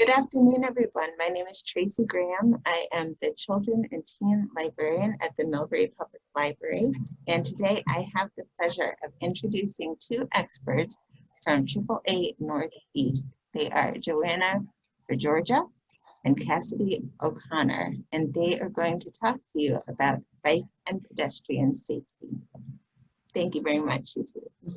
Good afternoon, everyone. My name is Tracy Graham. I am the Children and Teen Librarian at the Millbrae Public Library. And today I have the pleasure of introducing two experts from AAA Northeast. They are Joanna Frageorgia and Cassidy O'Connor, and they are going to talk to you about bike and pedestrian safety. Thank you very much, you two.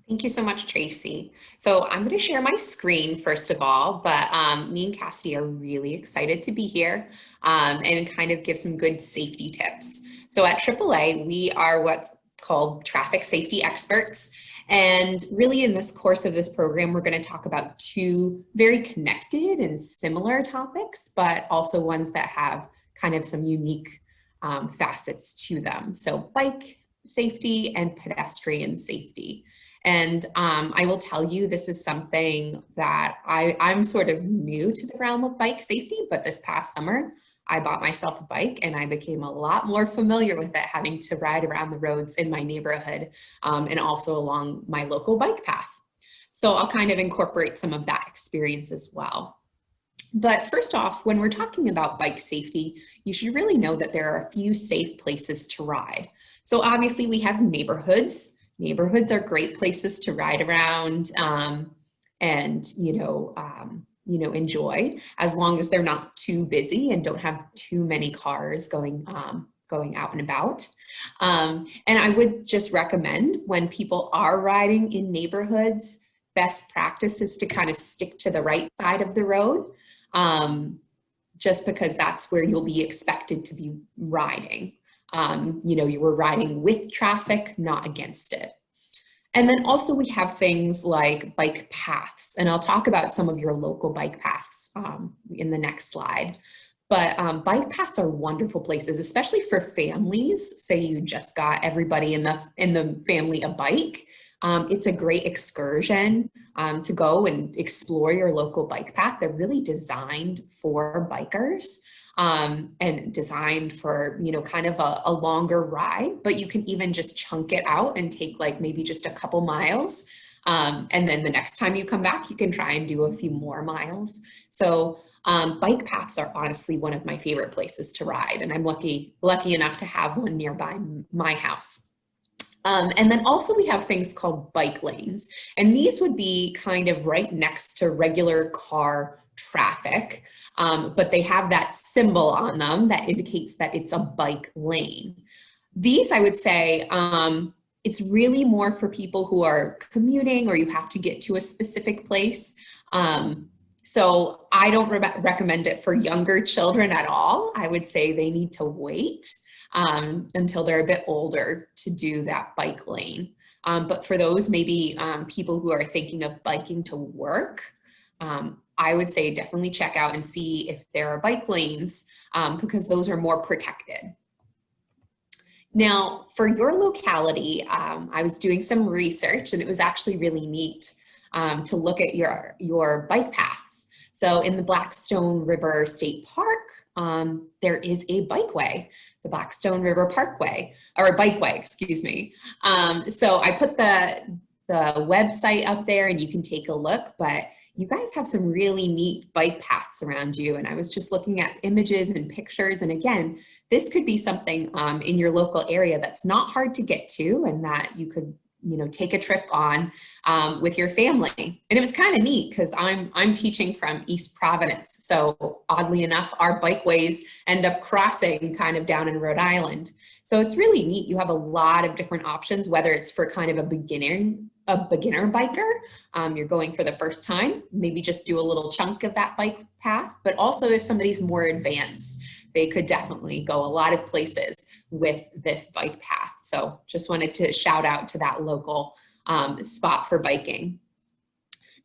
Thank you so much, Tracy. So I'm going to share my screen first of all, but me and Cassidy are really excited to be here and kind of give some good safety tips. So at AAA, we are what's called traffic safety experts. And really in this course of this program, we're going to talk about two very connected and similar topics, but also ones that have kind of some unique facets to them. So bike safety and pedestrian safety. And I will tell you, this is something that I'm sort of new to the realm of bike safety, but this past summer, I bought myself a bike and I became a lot more familiar with it, having to ride around the roads in my neighborhood and also along my local bike path. So I'll kind of incorporate some of that experience as well. But first off, when we're talking about bike safety, you should really know that there are a few safe places to ride. So obviously we have neighborhoods. Neighborhoods are great places to ride around and enjoy, as long as they're not too busy and don't have too many cars going out and about. And I would just recommend, when people are riding in neighborhoods, best practice is to kind of stick to the right side of the road, just because that's where you'll be expected to be riding. You were riding with traffic, not against it. And then also we have things like bike paths, and I'll talk about some of your local bike paths in the next slide. But bike paths are wonderful places, especially for families. Say you just got everybody in the family a bike. It's a great excursion to go and explore your local bike path. They're really designed for bikers. And designed for, kind of a longer ride, but you can even just chunk it out and take like maybe just a couple miles. And then the next time you come back, you can try and do a few more miles. So bike paths are honestly one of my favorite places to ride. And I'm lucky enough to have one nearby my house. And then also we have things called bike lanes. And these would be kind of right next to regular car traffic, but they have that symbol on them that indicates that it's a bike lane. These, I would say, it's really more for people who are commuting or you have to get to a specific place. So I don't recommend it for younger children at all. I would say they need to wait until they're a bit older to do that bike lane. But for those maybe people who are thinking of biking to work, I would say definitely check out and see if there are bike lanes because those are more protected. Now, for your locality, I was doing some research and it was actually really neat to look at your bike paths. So in the Blackstone River State Park, there is a bikeway, the Blackstone River Parkway, or bikeway, excuse me. So I put the website up there and you can take a look, but you guys have some really neat bike paths around you. And I was just looking at images and pictures. And again, this could be something in your local area that's not hard to get to and that you could, take a trip on with your family. And it was kind of neat because I'm teaching from East Providence. So oddly enough, our bikeways end up crossing kind of down in Rhode Island. So it's really neat. You have a lot of different options, whether it's for kind of a beginner biker, you're going for the first time, maybe just do a little chunk of that bike path, but also if somebody's more advanced, they could definitely go a lot of places with this bike path. So just wanted to shout out to that local spot for biking.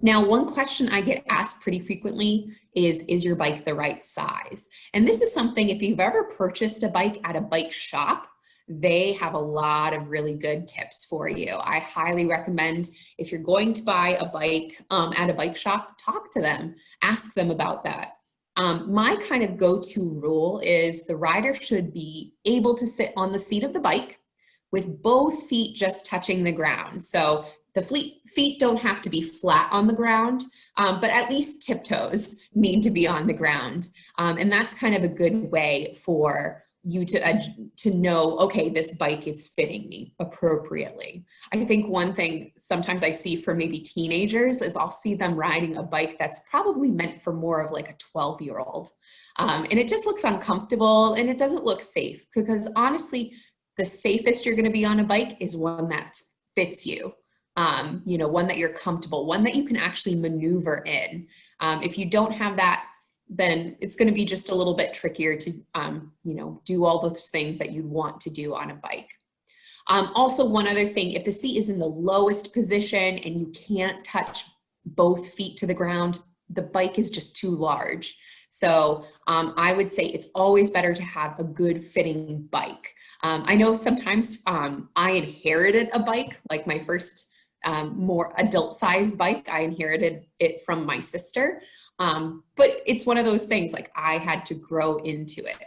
Now, one question I get asked pretty frequently is your bike the right size? And this is something, if you've ever purchased a bike at a bike shop, they have a lot of really good tips for you. I highly recommend, if you're going to buy a bike at a bike shop, talk to them, ask them about that. My kind of go-to rule is the rider should be able to sit on the seat of the bike with both feet just touching the ground. So The feet don't have to be flat on the ground, but at least tiptoes need to be on the ground. And that's kind of a good way for you to know, okay, this bike is fitting me appropriately. I think one thing sometimes I see for maybe teenagers is I'll see them riding a bike that's probably meant for more of like a 12-year-old. And it just looks uncomfortable and it doesn't look safe, because honestly, the safest you're going to be on a bike is one that fits you. You know, one that you're comfortable, one that you can actually maneuver in. If you don't have that, then it's going to be just a little bit trickier to, you know, do all those things that you'd want to do on a bike. Also, one other thing, if the seat is in the lowest position and you can't touch both feet to the ground, the bike is just too large. So I would say it's always better to have a good fitting bike. I know sometimes I inherited a bike, like my first more adult sized bike. I inherited it from my sister. But it's one of those things, like I had to grow into it.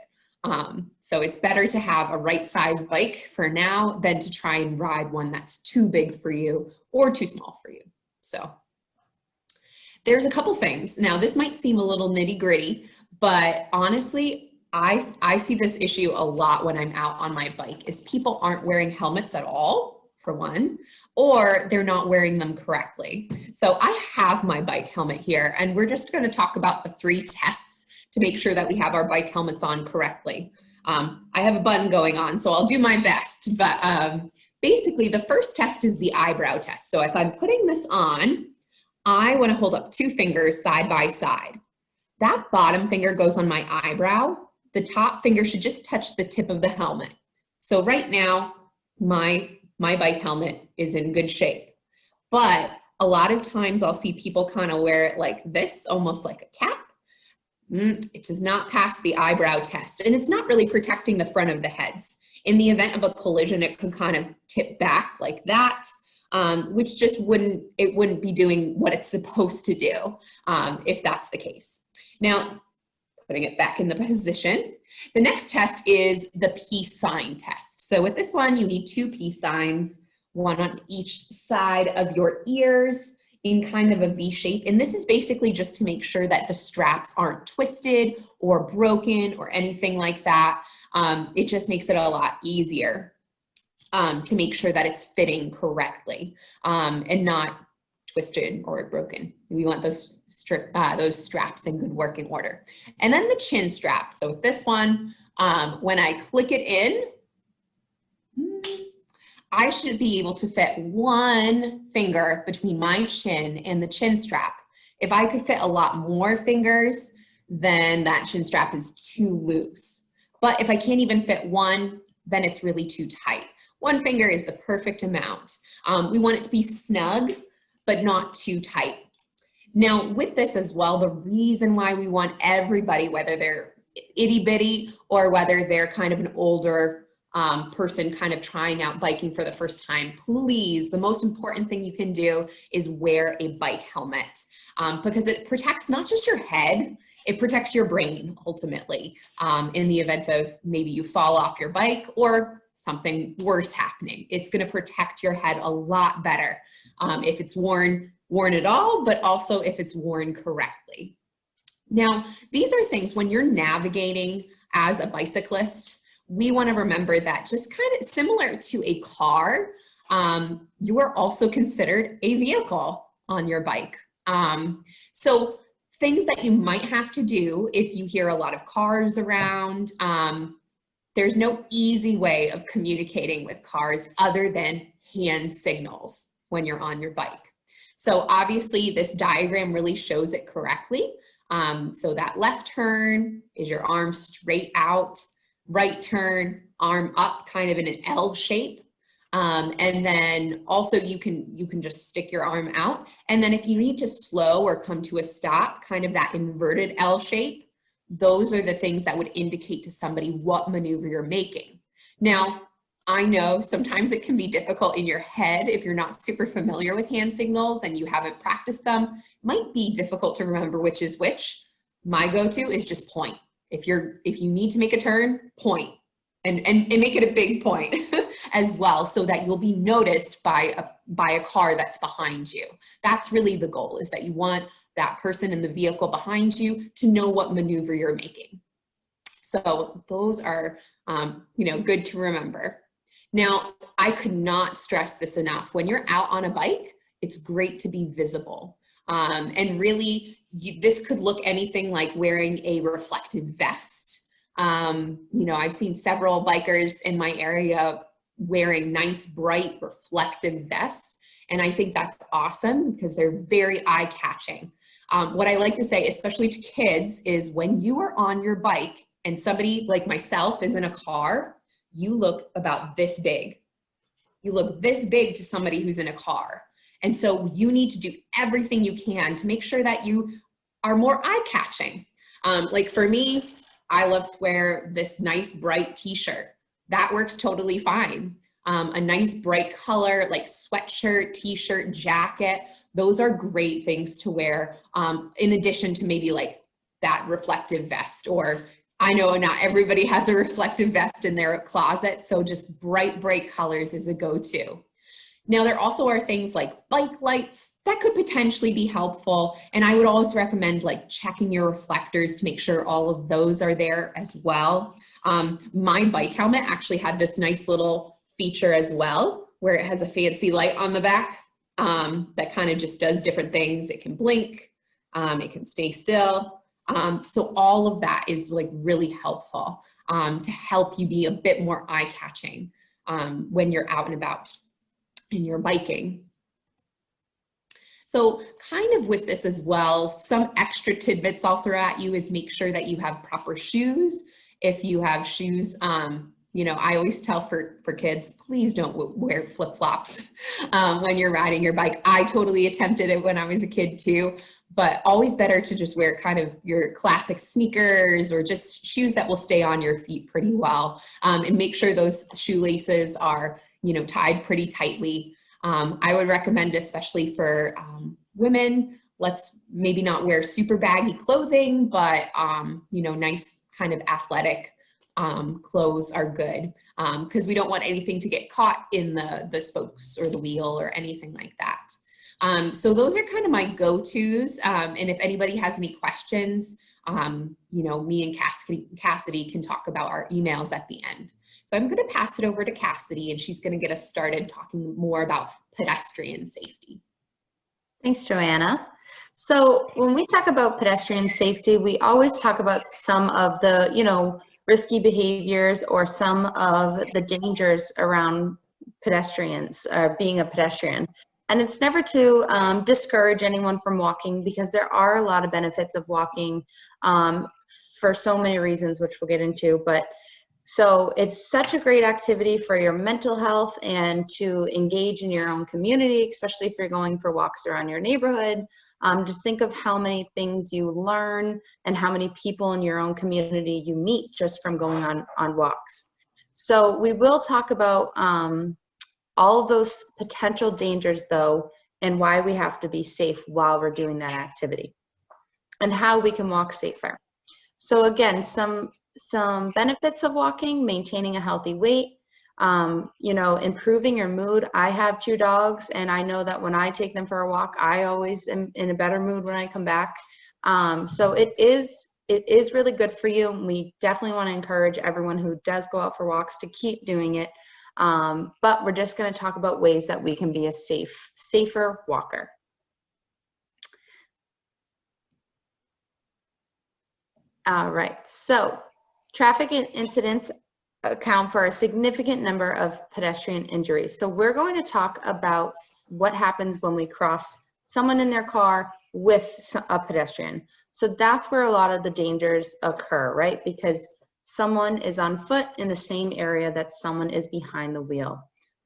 So it's better to have a right size bike for now than to try and ride one that's too big for you or too small for you. So there's a couple things. Now this might seem a little nitty gritty, but honestly, I see this issue a lot when I'm out on my bike, is people aren't wearing helmets at all, for one, or they're not wearing them correctly. So I have my bike helmet here, and we're just going to talk about the 3 tests to make sure that we have our bike helmets on correctly. I have a button going on, so I'll do my best, but basically the first test is the eyebrow test. So if I'm putting this on, I want to hold up 2 fingers side by side. That bottom finger goes on my eyebrow. The top finger should just touch the tip of the helmet. So right now, my bike helmet is in good shape, but a lot of times I'll see people kind of wear it like this, almost like a cap. It does not pass the eyebrow test, and it's not really protecting the front of the heads. In the event of a collision, it could kind of tip back like that, which just wouldn't be doing what it's supposed to do if that's the case. Now, putting it back in the position. The next test is the peace sign test. So with this one, you need 2 peace signs, one on each side of your ears in kind of a V shape. And this is basically just to make sure that the straps aren't twisted or broken or anything like that. It just makes it a lot easier to make sure that it's fitting correctly and not twisted or broken. We want those straps in good working order. And then the chin strap. So with this one, when I click it in, I should be able to fit 1 finger between my chin and the chin strap. If I could fit a lot more fingers, then that chin strap is too loose. But if I can't even fit 1, then it's really too tight. 1 finger is the perfect amount. We want it to be snug, but not too tight. Now with this as well, the reason why we want everybody, whether they're itty bitty or whether they're kind of an older person kind of trying out biking for the first time, please, the most important thing you can do is wear a bike helmet because it protects not just your head, it protects your brain ultimately in the event of maybe you fall off your bike or something worse happening. It's going to protect your head a lot better if it's worn at all, but also if it's worn correctly. Now, these are things when you're navigating as a bicyclist, we want to remember that just kind of similar to a car, you are also considered a vehicle on your bike. So things that you might have to do if you hear a lot of cars around, there's no easy way of communicating with cars other than hand signals when you're on your bike. So obviously this diagram really shows it correctly. So that left turn is your arm straight out, right turn, arm up kind of in an L shape. And then also you can just stick your arm out. And then if you need to slow or come to a stop, kind of that inverted L shape, those are the things that would indicate to somebody what maneuver you're making. Now, I know sometimes it can be difficult in your head if you're not super familiar with hand signals and you haven't practiced them. It might be difficult to remember which is which. My go-to is just point. If you need to make a turn, point. and make it a big point as well, so that you'll be noticed by a car that's behind you. That's really the goal, is that you want that person in the vehicle behind you to know what maneuver you're making. So those are, good to remember. Now, I could not stress this enough. When you're out on a bike, it's great to be visible. And really, this could look anything like wearing a reflective vest. I've seen several bikers in my area wearing nice, bright, reflective vests. And I think that's awesome because they're very eye-catching. What I like to say, especially to kids, is when you are on your bike and somebody like myself is in a car, you look about this big. You look this big to somebody who's in a car. And so you need to do everything you can to make sure that you are more eye-catching. Like for me, I love to wear this nice bright t-shirt. That works totally fine. A nice bright color like sweatshirt, t-shirt, jacket, those are great things to wear, in addition to maybe like that reflective vest. Or I know not everybody has a reflective vest in their closet, so just bright colors is a go-to. Now, there also are things like bike lights that could potentially be helpful. And I would always recommend like checking your reflectors to make sure all of those are there as well. My bike helmet actually had this nice little feature as well, where it has a fancy light on the back that kind of just does different things. It can blink, it can stay still. So all of that is like really helpful to help you be a bit more eye-catching when you're out and about and you're biking. So kind of with this as well, some extra tidbits I'll throw at you is make sure that you have proper shoes. If you have shoes, I always tell for kids, please don't wear flip-flops when you're riding your bike. I totally attempted it when I was a kid too, but always better to just wear kind of your classic sneakers or just shoes that will stay on your feet pretty well, and make sure those shoelaces are tied pretty tightly. I would recommend, especially for women, let's maybe not wear super baggy clothing, but nice kind of athletic clothes are good, because we don't want anything to get caught in the spokes or the wheel or anything like that. So those are kind of my go-tos. And if anybody has any questions, me and Cassidy can talk about our emails at the end. So I'm going to pass it over to Cassidy, and she's going to get us started talking more about pedestrian safety. Thanks, Joanna. So when we talk about pedestrian safety, we always talk about some of the, risky behaviors or some of the dangers around pedestrians, being a pedestrian. And it's never to discourage anyone from walking, because there are a lot of benefits of walking for so many reasons, which we'll get into. So it's such a great activity for your mental health and to engage in your own community, especially if you're going for walks around your neighborhood. Just think of how many things you learn and how many people in your own community you meet just from going on walks. So we will talk about all of those potential dangers though, and why we have to be safe while we're doing that activity and how we can walk safer. So again, some benefits of walking: maintaining a healthy weight, improving your mood. I have 2 dogs, and I know that when I take them for a walk, I always am in a better mood when I come back. So it is really good for you. And we definitely want to encourage everyone who does go out for walks to keep doing it. But we're just going to talk about ways that we can be a safer walker. All right, so traffic incidents account for a significant number of pedestrian injuries. So we're going to talk about what happens when we cross someone in their car with a pedestrian. So that's where a lot of the dangers occur, right? Because someone is on foot in the same area that someone is behind the wheel.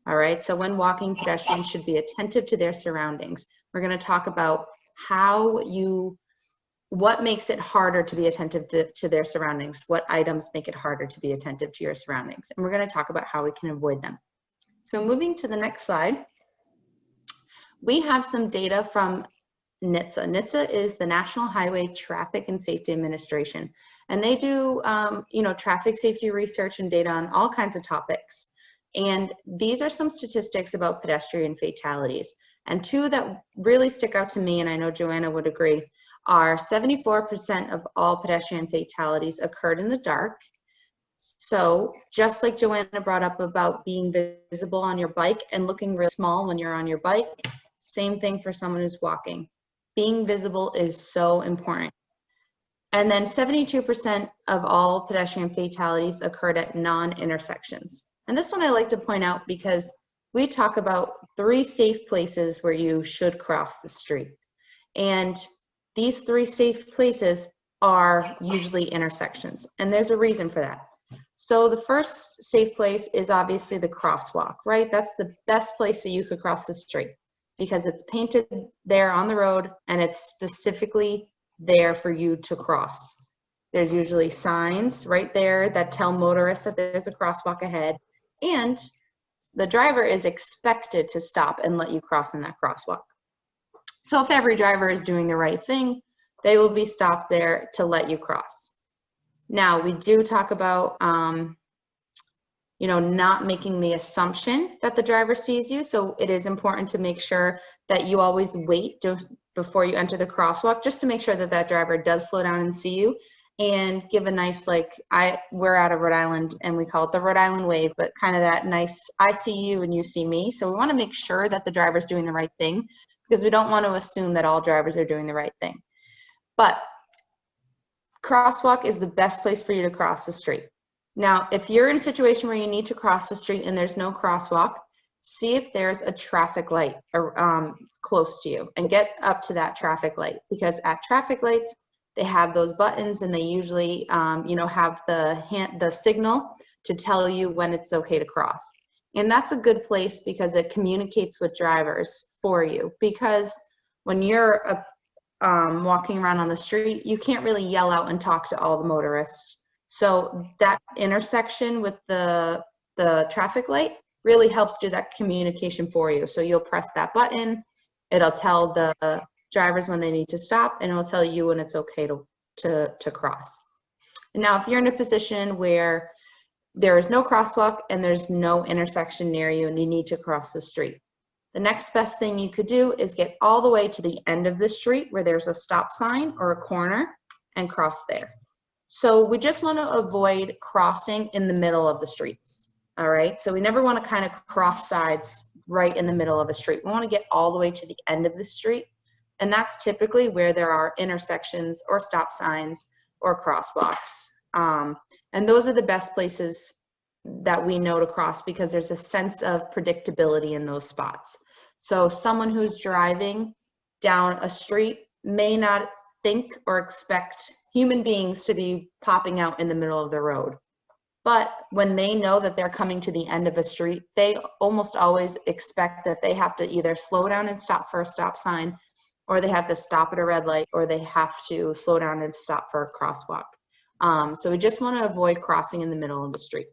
All right, so when walking, pedestrians should be attentive to their surroundings. We're going to talk about what makes it harder to be attentive to their surroundings, what items make it harder to be attentive to your surroundings. And we're going to talk about how we can avoid them. So moving to the next slide, we have some data from NHTSA. NHTSA is the National Highway Traffic and Safety Administration. And they do, you know, traffic safety research and data on all kinds of topics. And these are some statistics about pedestrian fatalities. And two that really stick out to me, and I know Joanna would agree, are 74% of all pedestrian fatalities occurred in the dark. So just like Joanna brought up about being visible on your bike and looking really small when you're on your bike, same thing for someone who's walking. Being visible is so important. And then 72% of all pedestrian fatalities occurred at non-intersections. And this one I like to point out because we talk about 3 safe places where you should cross the street. And these 3 safe places are usually intersections. And there's a reason for that. So the first safe place is obviously the crosswalk, right? That's the best place that you could cross the street because it's painted there on the road and it's specifically there for you to cross. There's usually signs right there that tell motorists that there's a crosswalk ahead, and the driver is expected to stop and let you cross in that crosswalk. So if every driver is doing the right thing, they will be stopped there to let you cross. Now, we do talk about, you know, not making the assumption that the driver sees you. So it is important to make sure that you always wait before you enter the crosswalk, just to make sure that that driver does slow down and see you, and give a nice, like, we're out of Rhode Island and we call it the Rhode Island wave, but kind of that nice, I see you and you see me. So we want to make sure that the driver's doing the right thing because we don't want to assume that all drivers are doing the right thing. But crosswalk is the best place for you to cross the street. Now, if you're in a situation where you need to cross the street and there's no crosswalk, see if there's a traffic light close to you and get up to that traffic light, because at traffic lights, they have those buttons and they usually, you know, have the signal to tell you when it's okay to cross. And that's a good place because it communicates with drivers for you, because when you're walking around on the street, you can't really yell out and talk to all the motorists. So that intersection with the traffic light really helps do that communication for you. So you'll press that button, it'll tell the drivers when they need to stop, and it'll tell you when it's okay to cross. And now if you're in a position where there is no crosswalk and there's no intersection near you and you need to cross the street, the next best thing you could do is get all the way to the end of the street where there's a stop sign or a corner and cross there. So we just want to avoid crossing in the middle of the streets, all right? So we never want to kind of cross sides right in the middle of a street. We want to get all the way to the end of the street, and that's typically where there are intersections or stop signs or crosswalks. And those are the best places that we know to cross because there's a sense of predictability in those spots. So someone who's driving down a street may not think or expect human beings to be popping out in the middle of the road. But when they know that they're coming to the end of a street, they almost always expect that they have to either slow down and stop for a stop sign, or they have to stop at a red light, or they have to slow down and stop for a crosswalk. So we just want to avoid crossing in the middle of the street.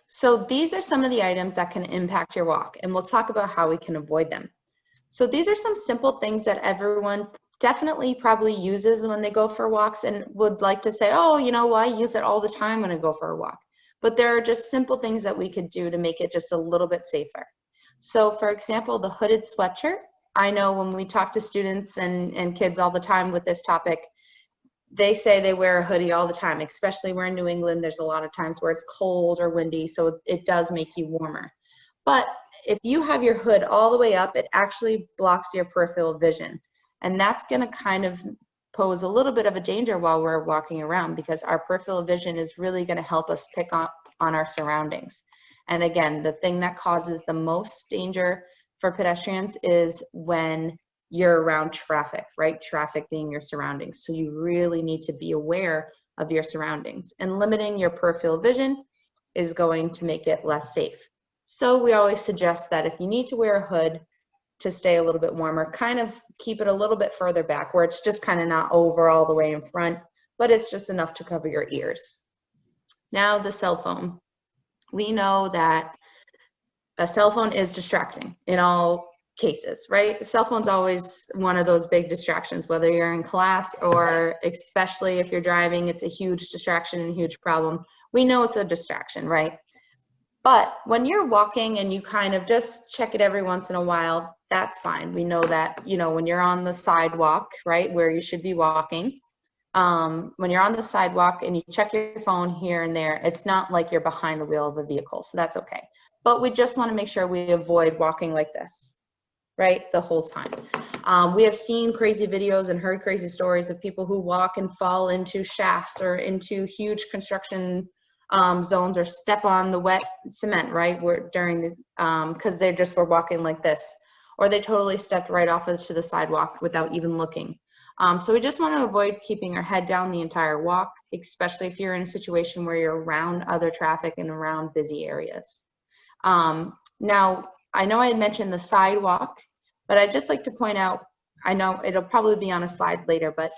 So these are some of the items that can impact your walk, and we'll talk about how we can avoid them. So these are some simple things that everyone definitely probably uses when they go for walks and would like to say, oh, you know, well, I use it all the time when I go for a walk. But there are just simple things that we could do to make it just a little bit safer. So for example, the hooded sweatshirt. I know when we talk to students and kids all the time with this topic, they say they wear a hoodie all the time, especially we're in New England. There's a lot of times where it's cold or windy, so it does make you warmer. But if you have your hood all the way up, it actually blocks your peripheral vision. And that's going to kind of pose a little bit of a danger while we're walking around, because our peripheral vision is really going to help us pick up on our surroundings. And again, the thing that causes the most danger for pedestrians is when you're around traffic, right? Traffic being your surroundings. So you really need to be aware of your surroundings, and limiting your peripheral vision is going to make it less safe. So we always suggest that if you need to wear a hood to stay a little bit warmer, kind of keep it a little bit further back where it's just kind of not over all the way in front, but it's just enough to cover your ears. Now the cell phone. We know that a cell phone is distracting in all cases, right? Cell phone's always one of those big distractions, whether you're in class or especially if you're driving, it's a huge distraction and a huge problem. We know it's a distraction, right? But when you're walking and you kind of just check it every once in a while, that's fine. We know that, you know, when you're on the sidewalk, right, where you should be walking, when you're on the sidewalk and you check your phone here and there, it's not like you're behind the wheel of a vehicle, so that's okay. But we just want to make sure we avoid walking like this, right, the whole time. We have seen crazy videos and heard crazy stories of people who walk and fall into shafts or into huge construction zones or step on the wet cement, right, during the, because they just were walking like this, or they totally stepped right off to the sidewalk without even looking. So we just want to avoid keeping our head down the entire walk, especially if you're in a situation where you're around other traffic and around busy areas. Now, I know I had mentioned the sidewalk, but I'd just like to point out, I know it'll probably be on a slide later, but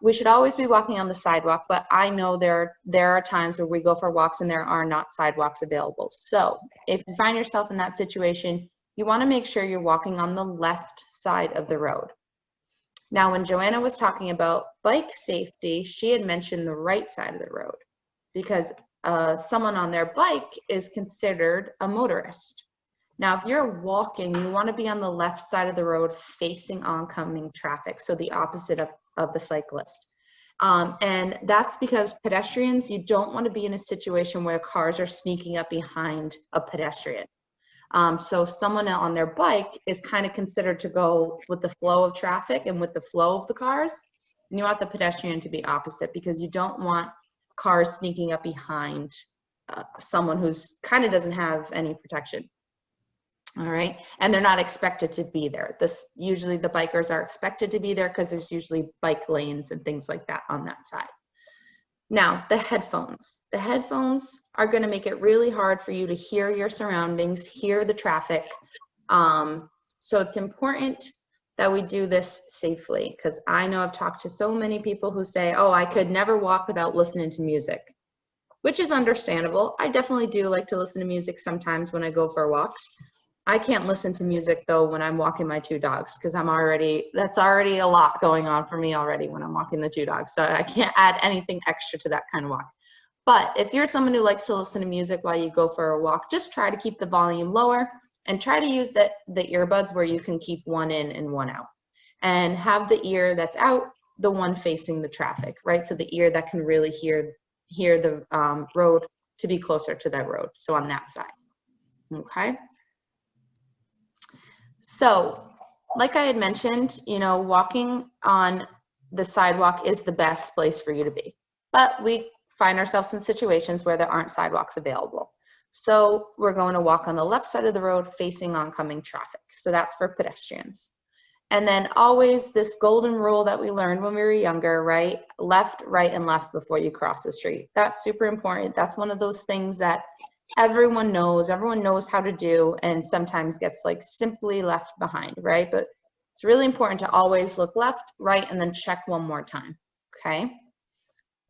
we should always be walking on the sidewalk, but I know there are times where we go for walks and there are not sidewalks available. So if you find yourself in that situation, you want to make sure you're walking on the left side of the road. Now, when Joanna was talking about bike safety, she had mentioned the right side of the road because someone on their bike is considered a motorist. Now, if you're walking, you want to be on the left side of the road facing oncoming traffic, so the opposite of the cyclist. And that's because pedestrians, you don't want to be in a situation where cars are sneaking up behind a pedestrian. So someone on their bike is kind of considered to go with the flow of traffic and with the flow of the cars. And you want the pedestrian to be opposite because you don't want cars sneaking up behind someone who's kind of doesn't have any protection. All right, and they're not expected to be there. Usually the bikers are expected to be there because there's usually bike lanes and things like that on that side. Now, the headphones. The headphones are going to make it really hard for you to hear your surroundings, hear the traffic. So it's important that we do this safely because I know I've talked to so many people who say, oh, I could never walk without listening to music, which is understandable. I definitely do like to listen to music sometimes when I go for walks. I can't listen to music though when I'm walking my two dogs because that's already a lot going on for me already when I'm walking the two dogs. So I can't add anything extra to that kind of walk. But if you're someone who likes to listen to music while you go for a walk, just try to keep the volume lower and try to use the earbuds where you can keep one in and one out. And have the ear that's out, the one facing the traffic, right? So the ear that can really hear the road to be closer to that road. So on that side, okay? So, like I had mentioned, you know, walking on the sidewalk is the best place for you to be. But we find ourselves in situations where there aren't sidewalks available. So we're going to walk on the left side of the road facing oncoming traffic. So that's for pedestrians. And then always this golden rule that we learned when we were younger, right? Left, right, and left before you cross the street. That's super important. That's one of those things that everyone knows how to do, and sometimes gets like simply left behind, right? But it's really important to always look left, right, and then check one more time, okay?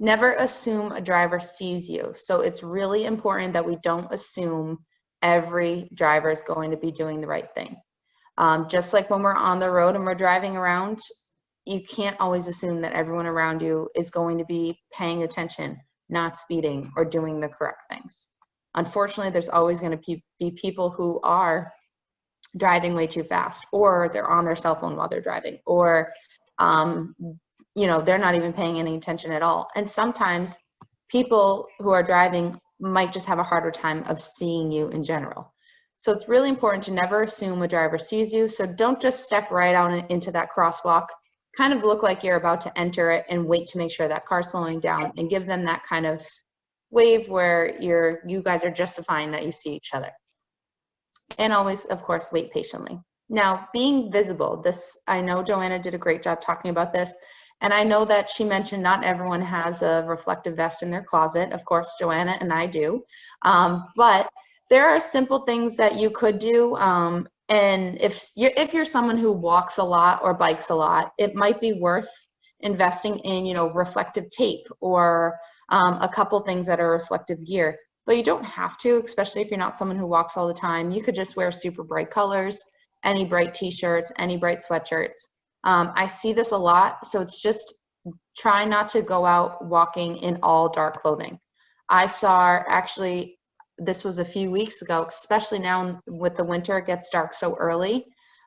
Never assume a driver sees you. So it's really important that we don't assume every driver is going to be doing the right thing. Just like when we're on the road and we're driving around, you can't always assume that everyone around you is going to be paying attention, not speeding, or doing the correct things. Unfortunately, there's always going to be people who are driving way too fast, or they're on their cell phone while they're driving, or you know, they're not even paying any attention at all. And sometimes people who are driving might just have a harder time of seeing you in general. So it's really important to never assume a driver sees you. So don't just step right out into that crosswalk, kind of look like you're about to enter it and wait to make sure that car's slowing down and give them that kind of wave where you guys are justifying that you see each other. And always, of course, wait patiently. Now, being visible, I know Joanna did a great job talking about this, and I know that she mentioned not everyone has a reflective vest in their closet. Of course, Joanna and I do, but there are simple things that you could do. And if you're someone who walks a lot or bikes a lot, it might be worth investing in, you know, reflective tape or a couple things that are reflective gear. But you don't have to, especially if you're not someone who walks all the time. You could just wear super bright colors. any bright t-shirts, any bright sweatshirts. I see this a lot, so it's just try not to go out walking in all dark clothing. I saw, actually, this was a few weeks ago, especially now with the winter, it gets dark so early,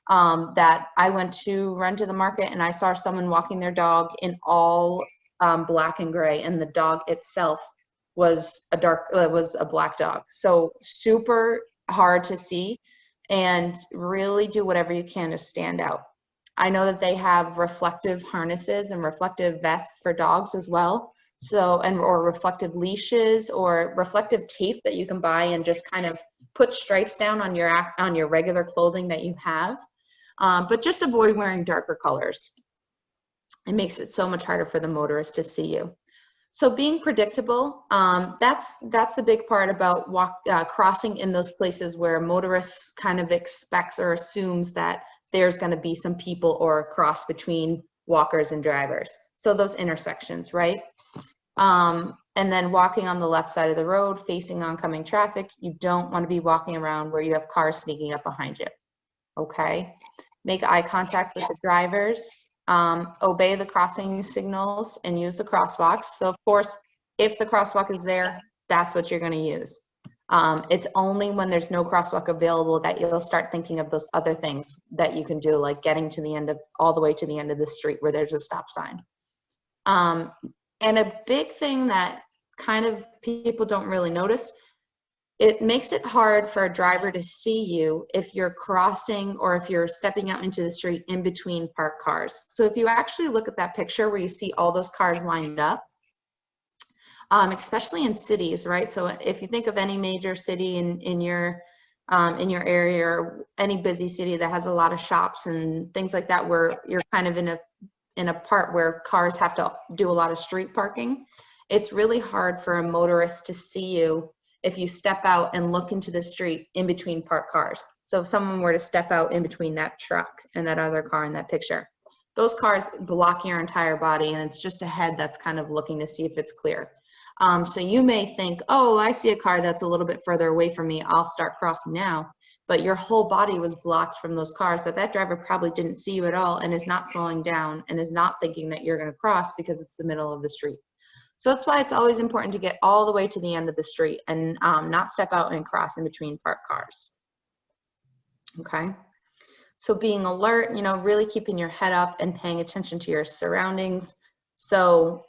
that I went to run to the market and I saw someone walking their dog in all black and gray, and the dog itself was a black dog. So super hard to see, and really do whatever you can to stand out. I know that they have reflective harnesses and reflective vests for dogs as well. So, or reflective leashes or reflective tape that you can buy and just kind of put stripes down on your regular clothing that you have. But just avoid wearing darker colors. It makes it so much harder for the motorist to see you. So being predictable, that's the big part about crossing in those places where motorists kind of expects or assumes that there's going to be some people or a cross between walkers and drivers. So those intersections, right? And then walking on the left side of the road, facing oncoming traffic, you don't want to be walking around where you have cars sneaking up behind you, okay? Make eye contact with the drivers, obey the crossing signals, and use the crosswalks. So of course, if the crosswalk is there, that's what you're going to use. It's only when there's no crosswalk available that you'll start thinking of those other things that you can do, like getting to the end of, all the way to the end of the street where there's a stop sign. And a big thing that kind of people don't really notice, it makes it hard for a driver to see you if you're crossing or if you're stepping out into the street in between parked cars. So if you actually look at that picture where you see all those cars lined up, especially in cities, right? So if you think of any major city in your area, or any busy city that has a lot of shops and things like that, where you're kind of in a part where cars have to do a lot of street parking, it's really hard for a motorist to see you if you step out and look into the street in between parked cars. So if someone were to step out in between that truck and that other car in that picture, those cars block your entire body, and it's just a head that's kind of looking to see if it's clear. So you may think, oh, I see a car that's a little bit further away from me, I'll start crossing now. But your whole body was blocked from those cars, that driver probably didn't see you at all and is not slowing down and is not thinking that you're going to cross because it's the middle of the street. So that's why it's always important to get all the way to the end of the street and not step out and cross in between parked cars. Okay. So being alert, really keeping your head up and paying attention to your surroundings. So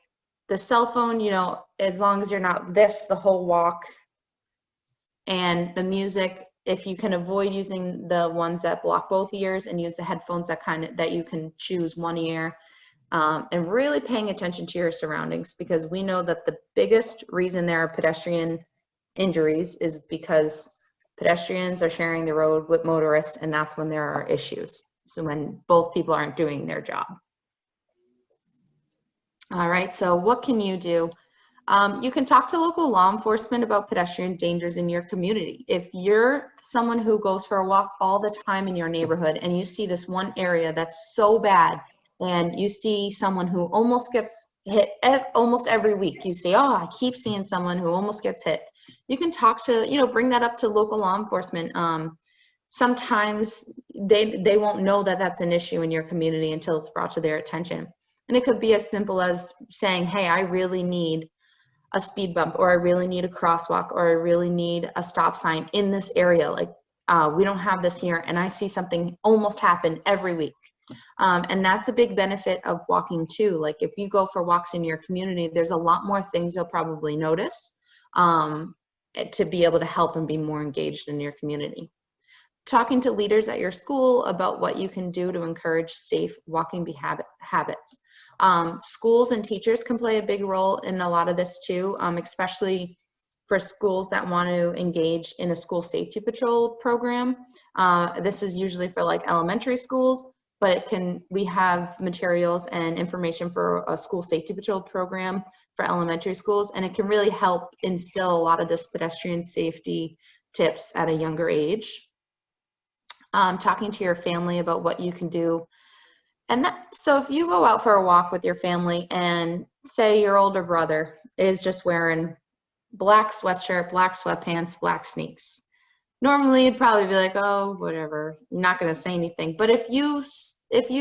the cell phone, as long as you're not the whole walk, and the music, if you can avoid using the ones that block both ears and use the headphones that you can choose one ear, and really paying attention to your surroundings, because we know that the biggest reason there are pedestrian injuries is because pedestrians are sharing the road with motorists, and that's when there are issues. So when both people aren't doing their job. All right, so what can you do? You can talk to local law enforcement about pedestrian dangers in your community. If you're someone who goes for a walk all the time in your neighborhood and you see this one area that's so bad, and you see someone who almost gets hit almost every week, you say, oh, I keep seeing someone who almost gets hit. You can talk to, bring that up to local law enforcement. Sometimes they won't know that that's an issue in your community until it's brought to their attention. And it could be as simple as saying, hey, I really need a speed bump, or I really need a crosswalk, or I really need a stop sign in this area. Like, we don't have this here, and I see something almost happen every week. And that's a big benefit of walking too. Like, if you go for walks in your community, there's a lot more things you'll probably notice to be able to help and be more engaged in your community. Talking to leaders at your school about what you can do to encourage safe walking habits. Schools and teachers can play a big role in a lot of this too, especially for schools that want to engage in a school safety patrol program. This is usually for like elementary schools, but we have materials and information for a school safety patrol program for elementary schools, and it can really help instill a lot of this pedestrian safety tips at a younger age. Talking to your family about what you can do. And so if you go out for a walk with your family and say your older brother is just wearing black sweatshirt, black sweatpants, black sneaks, normally you'd probably be like, oh, whatever, I'm not going to say anything. But if you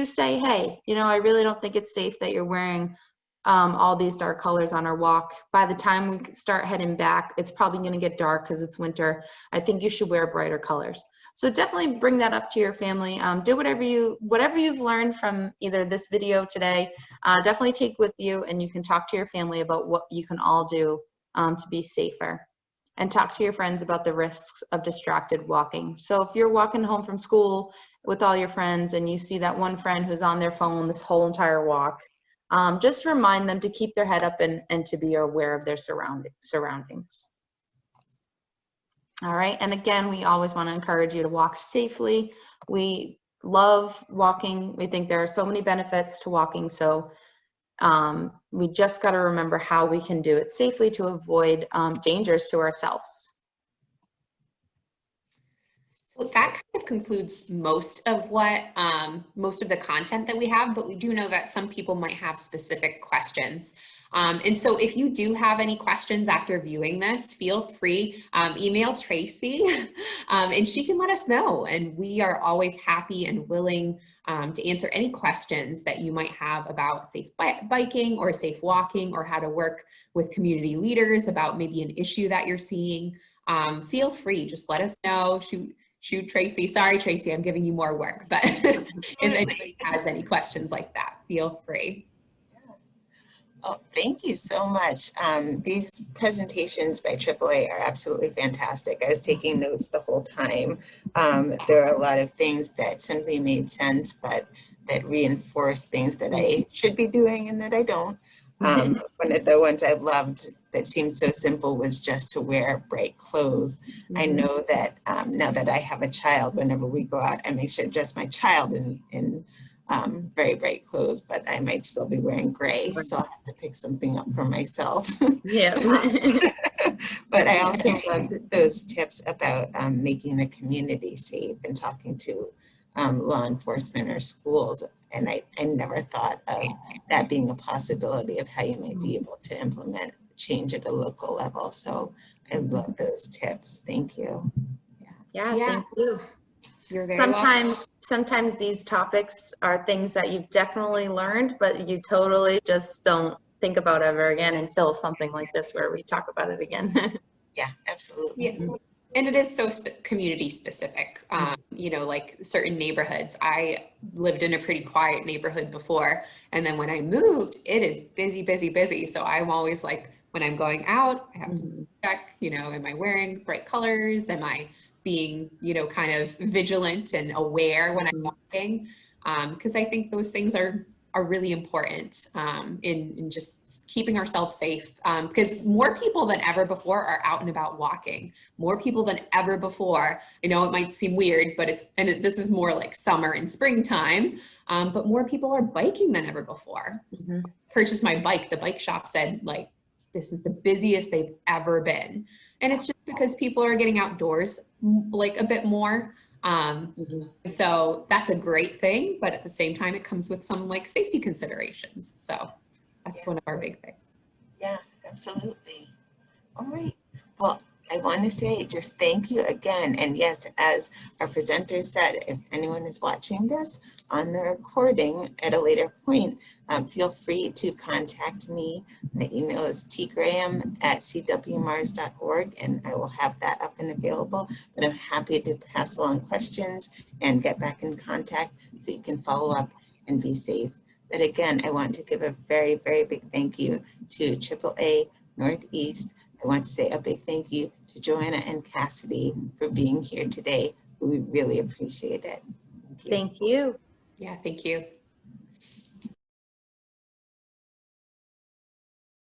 say, hey, you know, I really don't think it's safe that you're wearing all these dark colors on our walk. By the time we start heading back, it's probably going to get dark because it's winter. I think you should wear brighter colors. So definitely bring that up to your family. Do whatever you've learned from either this video today, definitely take with you, and you can talk to your family about what you can all do to be safer. And talk to your friends about the risks of distracted walking. So if you're walking home from school with all your friends and you see that one friend who's on their phone this whole entire walk, just remind them to keep their head up and to be aware of their surroundings. All right, and again, we always want to encourage you to walk safely. We love walking. We think there are so many benefits to walking, so we just got to remember how we can do it safely to avoid dangers to ourselves. So that kind of concludes most of the content that we have, but we do know that some people might have specific questions. And so if you do have any questions after viewing this, feel free, email Tracy and she can let us know. And we are always happy and willing to answer any questions that you might have about safe biking or safe walking, or how to work with community leaders about maybe an issue that you're seeing. Feel free, just let us know. Shoot Tracy. Sorry, Tracy, I'm giving you more work, but if anybody has any questions like that, feel free. Oh, thank you so much. These presentations by AAA are absolutely fantastic. I was taking notes the whole time. There are a lot of things that simply made sense, but that reinforce things that I should be doing and that I don't. One of the ones I loved that seemed so simple was just to wear bright clothes. I know that now that I have a child, whenever we go out, I make sure to dress my child in very bright clothes, but I might still be wearing gray, so I'll have to pick something up for myself. Yeah. But I also loved those tips about making the community safe and talking to law enforcement or schools. And I never thought of that being a possibility of how you might be able to implement change at a local level. So I love those tips. Thank you. Yeah, thank you. You're very welcome. Sometimes these topics are things that you've definitely learned, but you totally just don't think about ever again until something like this where we talk about it again. Yeah, absolutely. Yeah. And it is so community specific, you know, like certain neighborhoods. I lived in a pretty quiet neighborhood before, and then when I moved, it is busy, busy, busy. So I'm always like, when I'm going out, I have to check, you know, am I wearing bright colors? Am I being, you know, kind of vigilant and aware when I'm walking? Because I think those things are really important in just keeping ourselves safe, because more people than ever before are out and about walking. More people than ever before. I know it might seem weird, but this is more like summer and springtime, but more people are biking than ever before. Purchased my bike. The bike shop said, like, this is the busiest they've ever been. And it's just because people are getting outdoors like a bit more. So that's a great thing, but at the same time, it comes with some like safety considerations. So that's one of our big things. Yeah, absolutely. All right. Well, I want to say just thank you again. And yes, as our presenter said, if anyone is watching this on the recording at a later point, feel free to contact me. My email is tgraham@cwmars.org, and I will have that up and available. But I'm happy to pass along questions and get back in contact so you can follow up and be safe. But again, I want to give a very, very big thank you to AAA Northeast. I want to say a big thank you to Joanna and Cassidy for being here today. We really appreciate it. Thank you. Thank you. Yeah, thank you.